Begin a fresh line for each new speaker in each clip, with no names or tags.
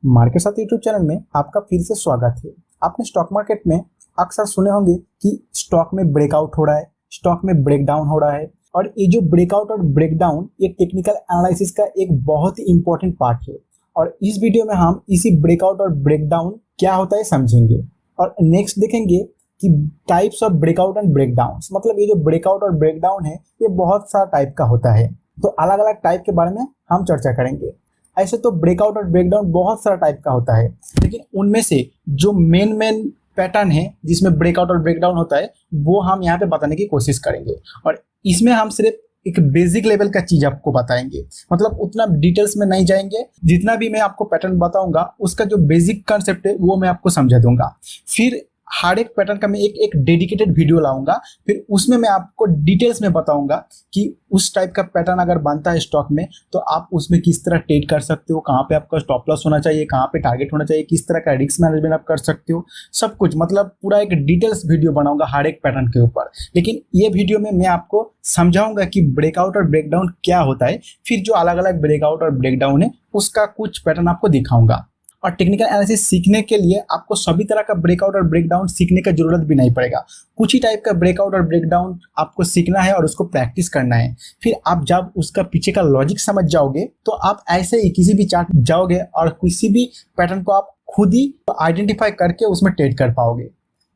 Market साथ YouTube channel में आपका फिर से स्वागत है। आपने स्टॉक मार्केट में अक्सर सुने होंगे कि स्टॉक में ब्रेकआउट हो रहा है, स्टॉक में ब्रेकडाउन हो रहा है। और ये जो ब्रेकआउट और ब्रेकडाउन ये टेक्निकल एनालिसिस का एक बहुत ही इंपॉर्टेंट पार्ट है। और इस वीडियो में हम इसी ब्रेकआउट और ब्रेकडाउन क्या होता है समझेंगे। और नेक्स्ट देखेंगे कि types of breakout and breakdown, मतलब ये जो ब्रेकआउट और ब्रेकडाउन है ये बहुत सारा टाइप का होता है। तो अलग अलग टाइप के बारे में हम चर्चा करेंगे। ऐसे तो ब्रेकआउट और ब्रेकडाउन बहुत सारा टाइप का होता है, लेकिन उनमें से जो मेन पैटर्न है जिसमें ब्रेकआउट और ब्रेकडाउन होता है वो हम यहाँ पे बताने की कोशिश करेंगे। और इसमें हम सिर्फ एक बेसिक लेवल का चीज आपको बताएंगे, मतलब उतना डिटेल्स में नहीं जाएंगे। जितना भी मैं आपको पैटर्न बताऊंगा उसका जो बेसिक कंसेप्ट है वो मैं आपको समझा दूंगा। फिर हर एक पैटर्न का मैं एक डेडिकेटेड वीडियो लाऊंगा, फिर उसमें मैं आपको डिटेल्स में बताऊंगा कि उस टाइप का पैटर्न अगर बनता है स्टॉक में तो आप उसमें किस तरह ट्रेड कर सकते हो, कहाँ पे आपका स्टॉप लॉस होना चाहिए, कहाँ पे टारगेट होना चाहिए, किस तरह का रिस्क मैनेजमेंट आप कर सकते हो, सब कुछ। मतलब पूरा एक डिटेल्स वीडियो बनाऊंगा हर एक पैटर्न के ऊपर। लेकिन ये वीडियो में मैं आपको समझाऊंगा कि ब्रेकआउट और ब्रेकडाउन क्या होता है, फिर जो अलग अलग ब्रेकआउट और ब्रेकडाउन है उसका कुछ पैटर्न आपको दिखाऊंगा। और टेक्निकल एनालिसिस सीखने के लिए आपको सभी तरह का ब्रेकआउट और ब्रेकडाउन सीखने का जरूरत भी नहीं पड़ेगा। कुछ ही टाइप का ब्रेकआउट और ब्रेकडाउन आपको सीखना है और उसको प्रैक्टिस करना है। फिर आप जब उसका पीछे का लॉजिक समझ जाओगे तो आप ऐसे ही किसी भी चार्ट जाओगे और किसी भी पैटर्न को आप खुद ही आइडेंटिफाई करके उसमें ट्रेड कर पाओगे।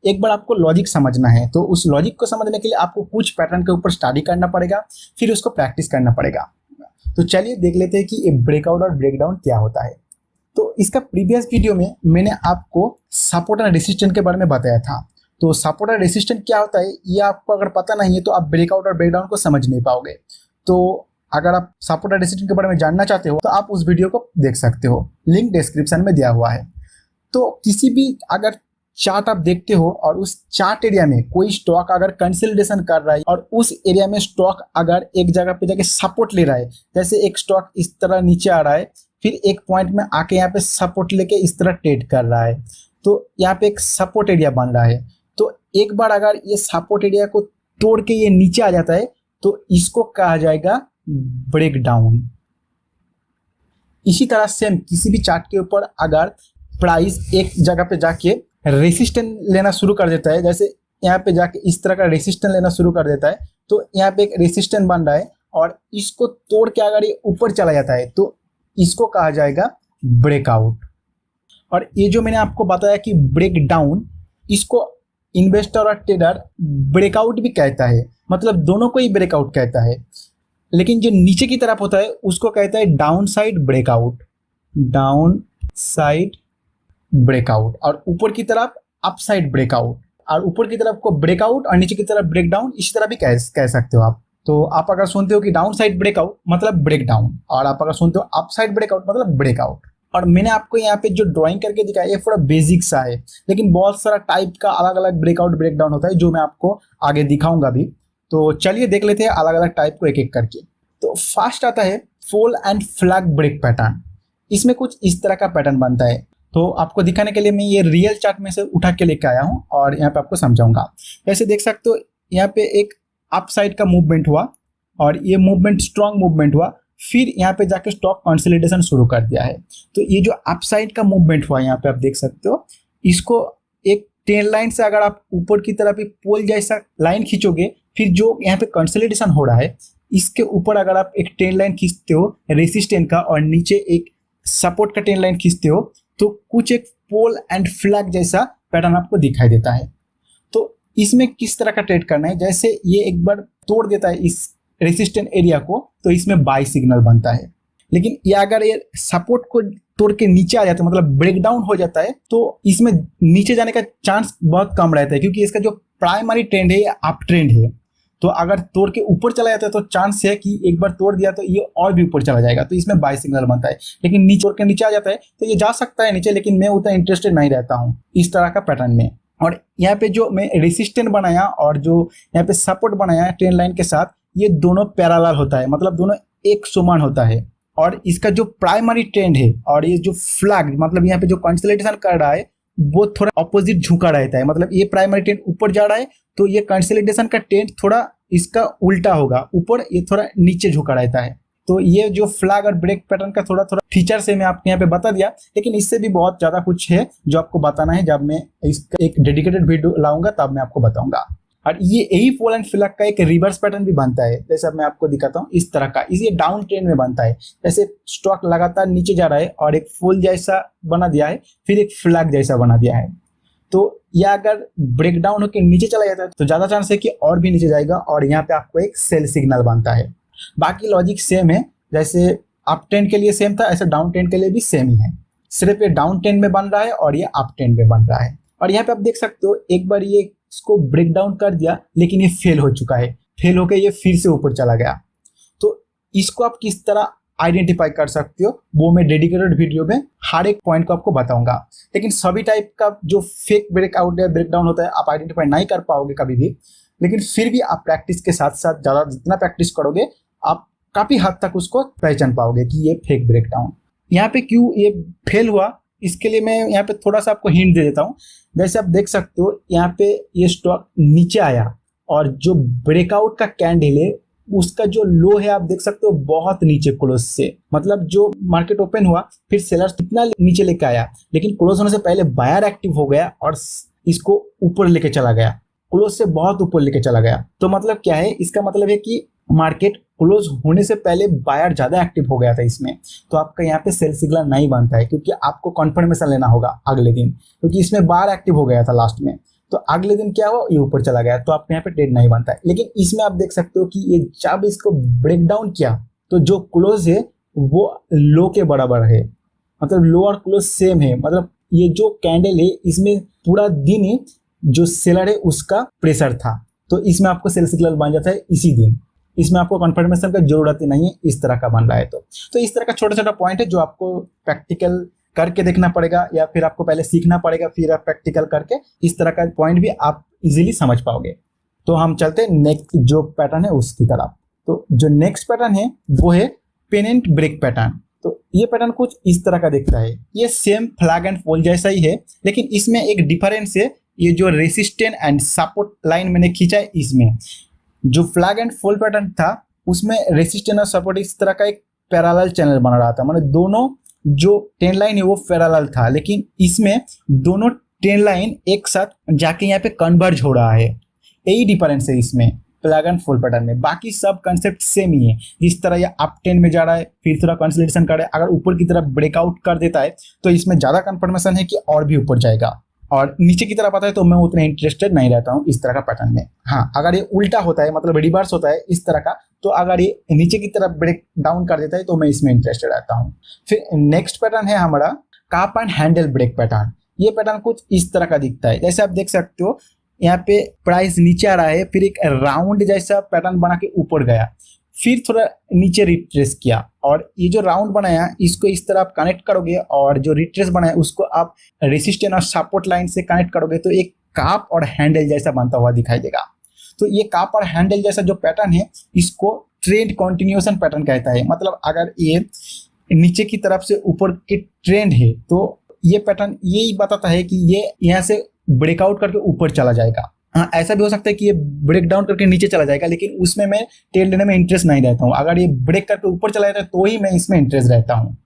एक बार आपको लॉजिक समझना है तो उस लॉजिक को समझने के लिए आपको कुछ पैटर्न के ऊपर स्टडी करना पड़ेगा, फिर उसको प्रैक्टिस करना पड़ेगा। तो चलिए देख लेते हैं कि ये ब्रेकआउट और ब्रेकडाउन क्या होता है। तो इसका प्रीवियस वीडियो में मैंने आपको सपोर्ट एंड रेसिस्टेंट के बारे में बताया था। तो सपोर्ट एंड रेसिस्टेंट क्या होता है ये आपको अगर पता नहीं है तो आप ब्रेकआउट और ब्रेकडाउन को समझ नहीं पाओगे। तो अगर आप सपोर्ट एंड रेसिस्टेंट के बारे में जानना चाहते हो तो आप उस वीडियो को देख सकते हो, लिंक डिस्क्रिप्शन में दिया हुआ है। तो किसी भी अगर चार्ट आप देखते हो और उस चार्ट एरिया में कोई स्टॉक अगर कंसोलिडेशन कर रहा है और उस एरिया में स्टॉक अगर एक जगह पे जाके सपोर्ट ले रहा है, जैसे एक स्टॉक इस तरह नीचे आ रहा है फिर एक पॉइंट में आके यहाँ पे सपोर्ट लेके इस तरह ट्रेड कर रहा है, तो यहाँ पे एक सपोर्ट एरिया बन रहा है। तो एक बार अगर ये सपोर्ट एरिया को तोड़ के ये नीचे आ जाता है तो इसको कहा जाएगा ब्रेकडाउन। इसी तरह सेम किसी भी चार्ट के ऊपर अगर प्राइस एक जगह पे जाके रेसिस्टेंस लेना शुरू कर देता है, जैसे यहाँ पे जाके इस तरह का रेसिस्टेंस लेना शुरू कर देता है, तो यहाँ पे एक रेसिस्टेंस बन रहा है और इसको तोड़ के अगर ये ऊपर चला जाता है तो इसको कहा जाएगा ब्रेकआउट। और ये जो मैंने आपको बताया कि ब्रेकडाउन, इसको इन्वेस्टर और ट्रेडर ब्रेकआउट भी कहता है, मतलब दोनों को ही ब्रेकआउट कहता है। लेकिन जो नीचे की तरफ होता है उसको कहता है down side breakout, down side breakout. और ऊपर की तरफ अप साइड ब्रेकआउट, और ऊपर की तरफ को ब्रेकआउट और नीचे की तरफ ब्रेकडाउन, इसी तरह भी कह सकते हो आप। तो आप अगर सुनते हो कि डाउन साइड ब्रेकआउट मतलब ब्रेकडाउन, और आप अगर सुनते हो अप साइड ब्रेकआउट मतलब ब्रेकआउट। और मैंने आपको यहाँ पे जो ड्राइंग करके दिखाया ये थोड़ा बेसिक सा है, लेकिन बहुत सारा टाइप का अलग अलग ब्रेकआउट ब्रेकडाउन होता है जो मैं आपको आगे दिखाऊंगा भी। तो चलिए देख लेते हैं अलग अलग टाइप को एक एक करके। तो फर्स्ट आता है fall and flag break pattern. इसमें कुछ इस तरह का पैटर्न बनता है। तो आपको दिखाने के लिए मैं ये रियल चार्ट में से उठा के लेके आया हूँ और यहाँ पे आपको समझाऊंगा। ऐसे देख सकते हो यहाँ पे एक अप साइड का मूवमेंट हुआ और ये मूवमेंट स्ट्रॉन्ग मूवमेंट हुआ, फिर यहाँ पे जाके स्टॉक कंसोलिडेशन शुरू कर दिया है। तो ये जो अप साइड का मूवमेंट हुआ यहाँ पे आप देख सकते हो, इसको एक ट्रेंड लाइन से अगर आप ऊपर की तरफ एक पोल जैसा लाइन खींचोगे, फिर जो यहाँ पे कंसोलिडेशन हो रहा है इसके ऊपर अगर आप एक ट्रेंड लाइन खींचते हो रेसिस्टेंट का और नीचे एक सपोर्ट का ट्रेंड लाइन खींचते हो तो कुछ एक पोल एंड फ्लैग जैसा पैटर्न आपको दिखाई देता है। तो इसमें किस तरह का ट्रेड करना है, जैसे ये एक बार तोड़ देता है इस रेसिस्टेंट एरिया को तो इसमें बाय सिग्नल बनता है। लेकिन ये अगर ये सपोर्ट को तोड़ के नीचे आ जाता है मतलब ब्रेकडाउन हो जाता है तो इसमें नीचे जाने का चांस बहुत कम रहता है, क्योंकि इसका जो प्राइमरी ट्रेंड है ये अप ट्रेंड है। तो अगर तोड़ के ऊपर चला जाता है तो चांस है कि एक बार तोड़ दिया तो ये और भी ऊपर चला जाएगा, तो इसमें बाय सिग्नल बनता है। लेकिन नीचे तोड़ के नीचे आ जाता है तो ये जा सकता है नीचे, लेकिन मैं उतना इंटरेस्टेड नहीं रहता हूँ इस तरह का पैटर्न में। और यहाँ पे जो मैं रेसिस्टेंट बनाया और जो यहाँ पे सपोर्ट बनाया ट्रेंड लाइन के साथ, ये दोनों पैरेलल होता है, मतलब दोनों एक समान होता है। और इसका जो प्राइमरी ट्रेंड है और ये जो फ्लैग मतलब यहाँ पे जो कंसोलिडेशन कर रहा है वो थोड़ा ऑपोजिट झुका रहता है, मतलब ये प्राइमरी ट्रेंड ऊपर जा रहा है तो ये कंसोलिडेशन का ट्रेंड थोड़ा इसका उल्टा होगा, ऊपर ये थोड़ा नीचे झुका रहता है। तो ये जो फ्लैग और ब्रेक पैटर्न का थोड़ा थोड़ा फीचर से मैं आपको यहाँ पे बता दिया, लेकिन इससे भी बहुत ज़्यादा कुछ है जो आपको बताना है। जब मैं इसका एक डेडिकेटेड वीडियो लाऊंगा तब मैं आपको बताऊंगा। और ये यही फॉल एंड फ्लैग का एक रिवर्स पैटर्न भी बनता है, जैसे अब मैं आपको दिखाता हूँ इस तरह का। इसे डाउन ट्रेंड में बनता है, जैसे स्टॉक लगातार नीचे जा रहा है और एक फॉल जैसा बना दिया है, फिर एक फ्लैग जैसा बना दिया है। तो यह अगर ब्रेक डाउन होकर नीचे चला जाता है तो ज़्यादा चांस है कि और भी नीचे जाएगा, और यहाँ पे आपको एक सेल सिग्नल बनता है। बाकी लॉजिक सेम है, जैसे अप ट्रेंड के लिए सेम था, ऐसे डाउन ट्रेंड के लिए भी सेम ही है। सिर्फ ये डाउन ट्रेंड में बन रहा है और ये अप ट्रेंड में बन रहा है। और यहाँ पे आप देख सकते हो एक बार ये इसको ब्रेक डाउन कर दिया, लेकिन ये फेल हो चुका है, फेल होकर ये फिर से ऊपर चला गया। तो इसको आप किस तरह आइडेंटिफाई कर सकते हो वो मैं डेडिकेटेड वीडियो में हर एक पॉइंट को आपको बताऊंगा। लेकिन सभी टाइप का जो फेक ब्रेकआउट या ब्रेकडाउन होता है आप आइडेंटिफाई नहीं कर पाओगे कभी भी, लेकिन फिर भी आप प्रैक्टिस के साथ साथ ज़्यादा जितना प्रैक्टिस करोगे आप काफ़ी हद तक उसको पहचान पाओगे कि ये फेक ब्रेकडाउन। यहाँ पे क्यों ये फेल हुआ इसके लिए मैं यहाँ पे थोड़ा सा आपको हिंट दे देता हूँ। जैसे आप देख सकते हो यहाँ पे ये स्टॉक नीचे आया और जो ब्रेकआउट का कैंडल है उसका जो लो है आप देख सकते हो बहुत नीचे क्लोज से, मतलब जो मार्केट ओपन हुआ फिर सेलर्स कितना नीचे लेके आया, लेकिन क्लोज होने से पहले बायर एक्टिव हो गया और इसको ऊपर लेके चला गया, क्लोज से बहुत ऊपर लेके चला गया। तो मतलब क्या है, इसका मतलब है कि मार्केट क्लोज होने से पहले बायर ज्यादा एक्टिव हो गया था इसमें। तो आपका यहाँ पे सेल सिग्नल नहीं बनता है, क्योंकि आपको कॉन्फर्मेशन लेना होगा अगले दिन, क्योंकि इसमें बायर एक्टिव हो गया था लास्ट में। तो अगले दिन क्या हुआ, ये ऊपर चला गया, तो आपके यहाँ पे ट्रेड नहीं बनता है। लेकिन इसमें आप देख सकते हो कि ये जब इसको ब्रेक डाउन किया तो जो क्लोज है वो लो के बराबर है, मतलब लो और क्लोज सेम है। मतलब ये जो कैंडल है इसमें पूरा दिन ही जो सेलर है उसका प्रेशर था, तो इसमें आपको सेल सिग्नल बन जाता है इसी दिन। इसमें आपको कंफर्मेशन का जरूरत ही नहीं है, इस तरह का बन रहा है। तो इस तरह का छोटा छोटा पॉइंट है जो आपको प्रैक्टिकल करके देखना पड़ेगा, या फिर आपको पहले सीखना पड़ेगा फिर आप प्रैक्टिकल करके इस तरह का पॉइंट भी आप इजीली समझ पाओगे। तो हम चलते हैं नेक्स्ट जो पैटर्न है उसकी तरफ। तो जो नेक्स्ट पैटर्न है वो है पेनेंट ब्रेक पैटर्न। तो ये पैटर्न कुछ इस तरह का दिखता है, ये सेम फ्लैग एंड फॉल जैसा ही है, लेकिन इसमें एक डिफरेंस है। ये जो रेसिस्टेंट एंड सपोर्ट लाइन मैंने खींचा है, इसमें जो फ्लैग एंड फॉल पैटर्न था उसमें रेसिस्टेंट और सपोर्ट इस तरह का एक पैरेलल चैनल बना रहा था, मतलब दोनों जो ट्रेंड लाइन है वो पैरेलल था, लेकिन इसमें दोनों ट्रेंड लाइन एक साथ जाके यहाँ पे कन्वर्ज हो रहा है। यही डिफरेंस है इसमें फ्लैग एंड फॉल पैटर्न में। बाकी सब कंसेप्ट सेम ही है। जिस तरह ये अप ट्रेंड में जा रहा है फिर थोड़ा कंसोलिडेशन कर रहा है, अगर ऊपर की तरफ ब्रेकआउट कर देता है तो इसमें ज्यादा कंफर्मेशन है कि और भी ऊपर जाएगा, और नीचे की तरफ आता है तो मैं उतना इंटरेस्टेड नहीं रहता हूँ इस तरह का पैटर्न में। हाँ, अगर ये उल्टा होता है मतलब रिवर्स होता है इस तरह का, तो अगर ये नीचे की तरफ ब्रेक डाउन कर देता है तो मैं इसमें इंटरेस्टेड रहता हूँ। फिर नेक्स्ट पैटर्न है हमारा काप एंड हैंडल ब्रेक पैटर्न। ये पैटर्न कुछ इस तरह का दिखता है, जैसे आप देख सकते हो यहाँ पे प्राइस नीचे आ रहा है, फिर एक राउंड जैसा पैटर्न बना के ऊपर गया, फिर थोड़ा नीचे रिट्रेस किया, और ये जो राउंड बनाया इसको इस तरह आप कनेक्ट करोगे, और जो रिट्रेस बनाया उसको आप रेसिस्टेंस और सपोर्ट लाइन से कनेक्ट करोगे तो एक काप और हैंडल जैसा बनता हुआ दिखाई देगा। तो ये काप और हैंडल जैसा जो पैटर्न है इसको ट्रेंड कंटिन्यूएशन पैटर्न कहता है। मतलब अगर ये नीचे की तरफ से ऊपर की ट्रेंड है तो ये पैटर्न यही बताता है कि ये यहाँ से ब्रेकआउट करके ऊपर चला जाएगा। हाँ, ऐसा भी हो सकता है कि ये ब्रेक डाउन करके नीचे चला जाएगा, लेकिन उसमें मैं ट्रेड लेने में इंटरेस्ट नहीं रहता हूँ। अगर ये ब्रेक करके ऊपर चला जाता है तो ही मैं इसमें इंटरेस्ट रहता हूँ।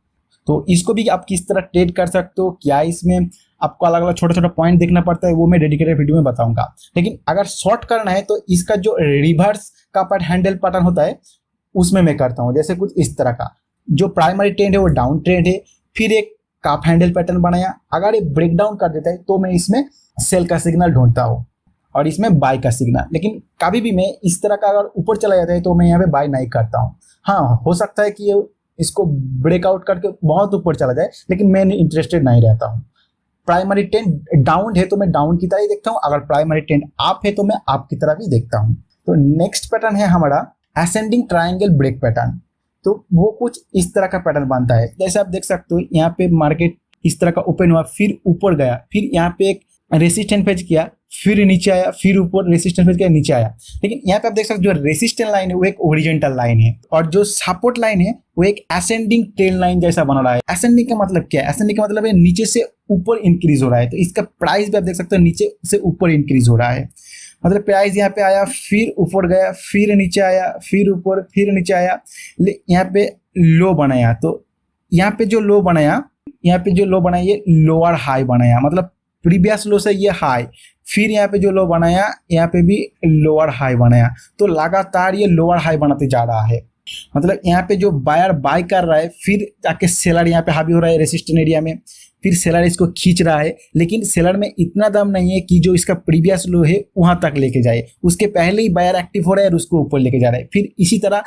तो इसको भी आप किस तरह ट्रेड कर सकते हो, क्या इसमें आपको अलग अलग छोटा छोटा पॉइंट देखना पड़ता है, वो मैं डेडिकेटेड वीडियो में बताऊंगा। लेकिन अगर शॉर्ट करना है तो इसका जो रिवर्स का हैंडल पैटर्न होता है उसमें मैं करता हूँ, जैसे कुछ इस तरह का। जो प्राइमरी ट्रेंड है वो डाउन ट्रेंड है, फिर एक काप हैंडल पैटर्न बनाया, अगर ये ब्रेक डाउन कर देता है तो मैं इसमें सेल का सिग्नल ढूंढता हूँ और इसमें बाय का सिग्नल। लेकिन कभी भी मैं इस तरह का अगर ऊपर चला जाता है तो मैं यहाँ पे बाय नहीं करता हूँ। हाँ, हो सकता है कि ये इसको ब्रेकआउट करके बहुत ऊपर चला जाए, लेकिन मैं इंटरेस्टेड नहीं रहता हूँ। प्राइमरी ट्रेंड डाउन है तो मैं डाउन की तरह ही देखता हूँ, अगर प्राइमरी ट्रेंड अप है तो मैं अप की तरह भी देखता हूँ। तो नेक्स्ट पैटर्न है हमारा असेंडिंग ट्राइंगल ब्रेक पैटर्न। तो वो कुछ इस तरह का पैटर्न बनता है, जैसे आप देख सकते हो यहाँ पे मार्केट इस तरह का ओपन हुआ, फिर ऊपर गया, फिर यहाँ पे एक रेसिस्टेंट फेज किया, फिर नीचे आया, फिर ऊपर रेसिस्टेंट फेज किया, नीचे आया। लेकिन यहाँ पे आप देख सकते हो जो रेसिस्टेंट लाइन है वो एक ओरिजेंटल लाइन है, और जो सपोर्ट लाइन है वो एक असेंडिंग ट्रेंड लाइन जैसा बना रहा है। असेंडिंग का मतलब क्या है? असेंडिंग का मतलब है नीचे से ऊपर इंक्रीज हो रहा है। तो इसका प्राइस भी आप देख सकते हो नीचे से ऊपर इंक्रीज हो रहा है। मतलब प्राइस यहाँ पे आया, फिर ऊपर गया, फिर नीचे आया, फिर ऊपर, फिर नीचे आया, यहाँ पे लो बनाया। तो यहाँ पे जो लो बनाया, यहाँ पे जो लो बनाया ये लोअर हाई बनाया, मतलब प्रीवियस लो से ये हाई, फिर यहाँ पे जो लो बनाया यहाँ पे भी लोअर हाई बनाया। तो लगातार ये लोअर हाई बनाते जा रहा है। मतलब यहाँ पे जो बायर बाय कर रहा है, फिर जाके सेलर यहाँ पे हावी हो रहा है रेसिस्टेंट एरिया में, फिर सेलर इसको खींच रहा है, लेकिन सेलर में इतना दम नहीं है कि जो इसका प्रीवियस लो है वहां तक लेके जाए, उसके पहले ही बायर एक्टिव हो रहा है और उसको ऊपर लेके जा रहा है। फिर इसी तरह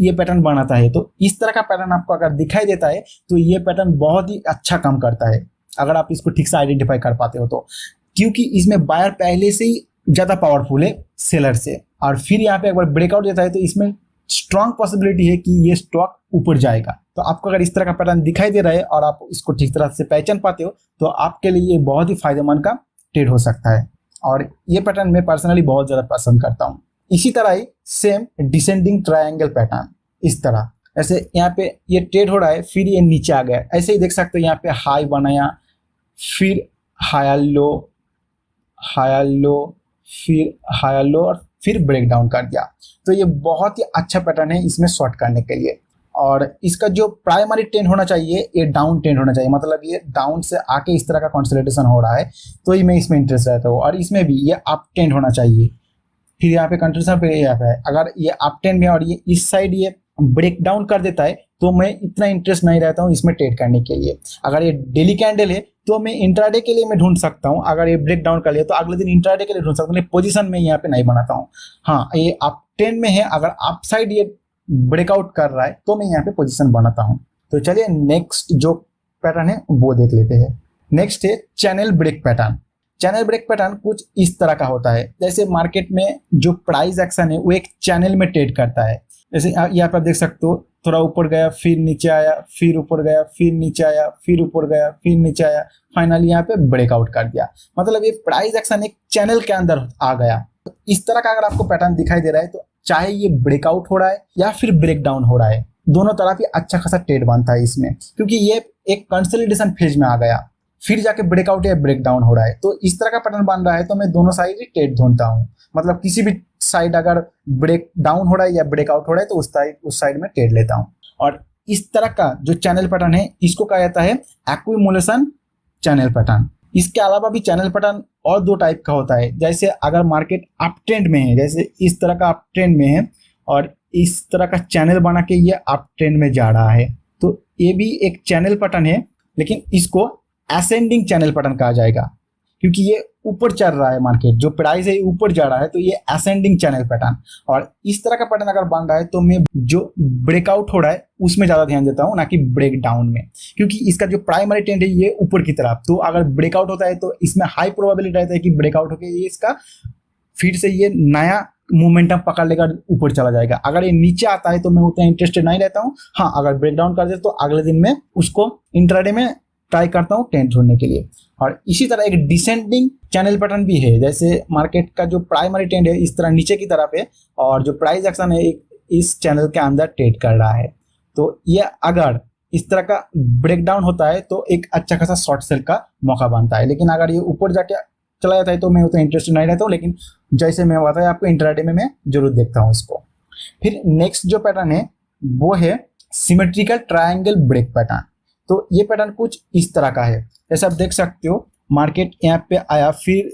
ये पैटर्न बनाता है। तो इस तरह का पैटर्न आपको अगर दिखाई देता है तो ये पैटर्न बहुत ही अच्छा काम करता है, अगर आप इसको ठीक से आइडेंटिफाई कर पाते हो तो, क्योंकि इसमें बायर पहले से ही ज्यादा पावरफुल है सेलर से। और फिर यहाँ पे एक बार ब्रेकआउट देता है तो इसमें स्ट्रॉन्ग पॉसिबिलिटी है कि ये स्टॉक ऊपर जाएगा। तो आपको अगर इस तरह का पैटर्न दिखाई दे रहा है और आप इसको ठीक तरह से पहचान पाते हो तो आपके लिए ये बहुत ही फायदेमंद का ट्रेड हो सकता है। और ये पैटर्न मैं पर्सनली बहुत ज़्यादा पसंद करता हूँ। इसी तरह ही सेम डिसेंडिंग ट्रायंगल पैटर्न, इस तरह ऐसे यहाँ पे ये ट्रेड हो रहा है, फिर ये नीचे आ गया, ऐसे ही देख सकते हो। यहाँ पे हाई बनाया, फिर हायर लो, हायर लो, फिर हायर लो और फिर ब्रेक डाउन कर दिया। तो ये बहुत ही अच्छा पैटर्न है इसमें शॉर्ट करने के लिए। और इसका जो प्राइमरी ट्रेंड होना चाहिए ये डाउन ट्रेंड होना चाहिए, मतलब ये डाउन से आके इस तरह का कंसोलिडेशन हो रहा है तो ही मैं इसमें इंटरेस्ट रहता हूँ। और इसमें भी ये अप ट्रेंड होना चाहिए, फिर यहाँ पे कंटिन्यूशन पे यहाँ पे है। अगर ये अप ट्रेंड में और ये इस साइड ये ब्रेक डाउन कर देता है तो मैं इतना इंटरेस्ट नहीं रहता हूँ इसमें ट्रेड करने के लिए। अगर ये डेली कैंडल है तो मैं इंट्राडे के लिए मैं ढूंढ सकता हूँ, अगर ये ब्रेक डाउन कर लिया तो अगले दिन इंट्राडे के लिए ढूंढ सकता हूँ, पोजीशन में यहाँ पे नहीं बनाता हूँ। हाँ, ये अप ट्रेंड में है, अगर अप साइड ये ब्रेकआउट कर रहा है तो मैं यहाँ पे पोजीशन बनाता हूँ। तो चलिए नेक्स्ट जो पैटर्न है वो देख लेते हैं। नेक्स्ट है channel break pattern. Channel break pattern कुछ इस तरह का होता है, जैसे मार्केट में जो प्राइस एक्शन है वो एक चैनल में ट्रेड करता है। जैसे यहाँ पे आप देख सकते हो, थोड़ा ऊपर गया, फिर नीचे आया, फिर ऊपर गया, फिर नीचे आया, फिर ऊपर गया, फिर नीचे आया, फाइनली यहाँ पे ब्रेकआउट कर दिया। मतलब ये प्राइस एक्शन एक चैनल के अंदर आ गया। तो इस तरह का अगर आपको पैटर्न दिखाई दे रहा है तो चाहे ये ब्रेकआउट हो रहा है या फिर ब्रेक डाउन हो रहा है, दोनों तरफ ही अच्छा खासा ट्रेड बनता है इसमें, क्योंकि ये एक कंसोलिडेशन फेज में आ गया, फिर जाके ब्रेकआउट या ब्रेक डाउन हो रहा है। तो इस तरह का पैटर्न बन रहा है तो मैं दोनों साइड ही ट्रेड ढूंढता हूँ। मतलब किसी भी साइड अगर ब्रेक डाउन हो रहा है या ब्रेकआउट हो रहा है तो उस साइड में ट्रेड लेता हूँ। और इस तरह का जो चैनल पैटर्न है इसको कहा जाता है एक्यूमुलेशन चैनल पैटर्न। इसके अलावा भी चैनल पैटर्न और दो टाइप का होता है, जैसे अगर मार्केट अप ट्रेंड में है, जैसे इस तरह का अप ट्रेंड में है और इस तरह का चैनल बना के ये अप ट्रेंड में जा रहा है, तो ये भी एक चैनल पैटर्न है, लेकिन इसको असेंडिंग चैनल पैटर्न कहा जाएगा, क्योंकि ये ऊपर चल रहा है, मार्केट जो प्राइस है ऊपर जा रहा है, तो ये असेंडिंग चैनल पैटर्न। और इस तरह का पैटर्न अगर बन रहा है तो मैं जो ब्रेकआउट हो रहा है उसमें ज्यादा ध्यान देता हूँ, ना कि ब्रेक डाउन में, क्योंकि इसका जो प्राइमरी ट्रेंड है ये ऊपर की तरफ, तो अगर ब्रेकआउट होता है तो इसमें हाई प्रोबेबिलिटी रहता है कि ब्रेकआउट होकर ये इसका फिर से ये नया मोमेंटम पकड़ लेगा, ऊपर चला जाएगा। अगर ये नीचे आता है तो मैं उतना इंटरेस्टेड नहीं रहता हूँ। हाँ, अगर ब्रेक डाउन कर दे तो अगले दिन में उसको इंट्राडे में ट्राई करता हूँ ट्रेंड ढूंढने के लिए। और इसी तरह एक डिसेंडिंग चैनल पैटर्न भी है, जैसे मार्केट का जो प्राइमरी ट्रेंड है इस तरह नीचे की तरफ है और जो प्राइस एक्शन है इस चैनल के अंदर ट्रेड कर रहा है, तो ये अगर इस तरह का ब्रेक डाउन होता है तो एक अच्छा खासा शॉर्ट सेल का मौका बनता है। लेकिन अगर ये ऊपर जाके चला जाता है तो मैं उतना इंटरेस्टेड नहीं रहता हूँ, लेकिन जैसे मैं बताया आपको इंट्राडे में मैं जरूर देखता हूँ इसको। फिर नेक्स्ट जो पैटर्न है वो है सिमेट्रिकल ट्रायंगल ब्रेक पैटर्न। तो ये पैटर्न कुछ इस तरह का है, जैसे आप देख सकते हो मार्केट यहाँ पे आया, फिर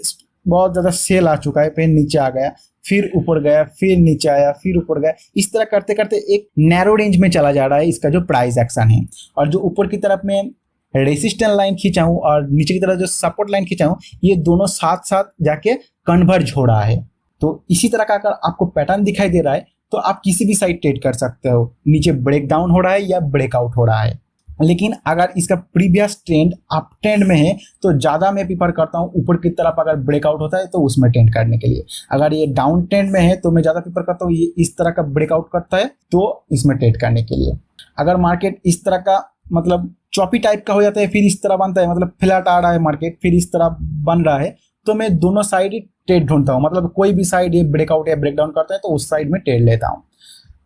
बहुत ज़्यादा सेल आ चुका है, फिर नीचे आ गया, फिर ऊपर गया, फिर नीचे आया, फिर ऊपर गया, इस तरह करते करते एक नैरो रेंज में चला जा रहा है इसका जो प्राइस एक्शन है। और जो ऊपर की तरफ में रेसिस्टेंस लाइन खींचा हूँ और नीचे की तरफ जो सपोर्ट लाइन खींचा हूँ, ये दोनों साथ साथ जाके कन्वर्ज हो रहा है। तो इसी तरह का अगर आपको पैटर्न दिखाई दे रहा है तो आप किसी भी साइड ट्रेड कर सकते हो, नीचे ब्रेक डाउन हो रहा है या ब्रेकआउट हो रहा है। लेकिन अगर इसका प्रीवियस ट्रेंड अप ट्रेंड में है तो ज़्यादा मैं प्रीफर करता हूँ ऊपर की तरफ अगर ब्रेकआउट होता है तो उसमें ट्रेंड करने के लिए। अगर ये डाउन ट्रेंड में है तो मैं ज़्यादा प्रीफर करता हूँ ये इस तरह का ब्रेकआउट करता है तो इसमें ट्रेड करने के लिए। अगर मार्केट इस तरह का मतलब चॉपी टाइप का हो जाता है, फिर इस तरह बनता है, मतलब फ्लैट आ रहा है मार्केट, फिर इस तरह बन रहा है, तो मैं दोनों साइड ही ट्रेड ढूंढता हूँ। मतलब कोई भी साइड ये ब्रेकआउट या ब्रेकडाउन करता है तो उस साइड में ट्रेड लेता हूँ।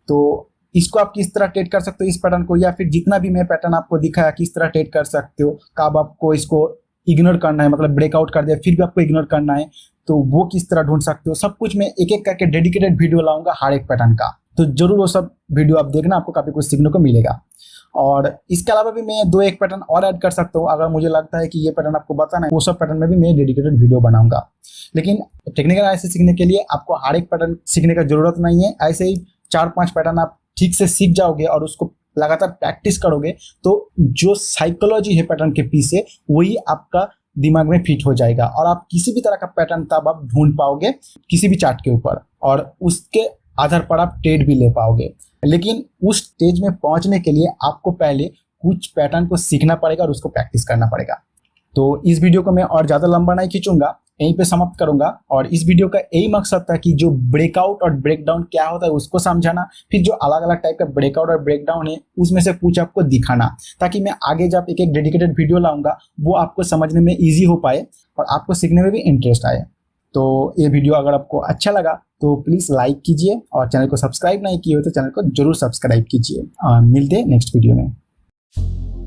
तो इसको आप किस तरह ट्रेड कर सकते हो इस पैटर्न को, या फिर जितना भी मैं पैटर्न आपको दिखाया किस तरह ट्रेड कर सकते हो। कब आपको इसको इग्नोर करना है, मतलब ब्रेकआउट कर दिया फिर भी आपको इग्नोर करना है, तो वो किस तरह ढूंढ सकते हो, सब कुछ मैं एक एक करके डेडिकेटेड वीडियो लाऊंगा हर एक पैटर्न का। तो जरूर वो सब वीडियो आप देखना, आपको काफी कुछ सीखने को मिलेगा। और इसके अलावा भी मैं दो एक पैटर्न और ऐड कर सकता हूँ, अगर मुझे लगता है कि ये पैटर्न आपको बताना है, वो सब पैटर्न में भी मैं डेडिकेटेड वीडियो बनाऊंगा। लेकिन टेक्निकल एनालिसिस सीखने के लिए आपको हर एक पैटर्न सीखने का जरूरत नहीं है। ऐसे ही 4-5 पैटर्न आप ठीक से सीख जाओगे और उसको लगातार प्रैक्टिस करोगे तो जो साइकोलॉजी है पैटर्न के पीछे वही आपका दिमाग में फिट हो जाएगा और आप किसी भी तरह का पैटर्न तब आप ढूंढ पाओगे किसी भी चार्ट के ऊपर, और उसके आधार पर आप ट्रेड भी ले पाओगे। लेकिन उस स्टेज में पहुंचने के लिए आपको पहले कुछ पैटर्न को सीखना पड़ेगा और उसको प्रैक्टिस करना पड़ेगा। तो इस वीडियो को मैं और ज़्यादा लंबा नहीं खींचूंगा, यहीं पे समाप्त करूंगा। और इस वीडियो का यही मकसद था कि जो ब्रेकआउट और ब्रेकडाउन क्या होता है उसको समझाना, फिर जो अलग अलग टाइप का ब्रेकआउट और ब्रेकडाउन है उसमें से कुछ आपको दिखाना, ताकि मैं आगे जब एक एक डेडिकेटेड वीडियो लाऊंगा वो आपको समझने में ईजी हो पाए और आपको सीखने में भी इंटरेस्ट आए। तो ये वीडियो अगर आपको अच्छा लगा तो प्लीज़ लाइक कीजिए और चैनल को सब्सक्राइब नहीं किए हो तो चैनल को जरूर सब्सक्राइब कीजिए। मिलते हैं नेक्स्ट वीडियो में।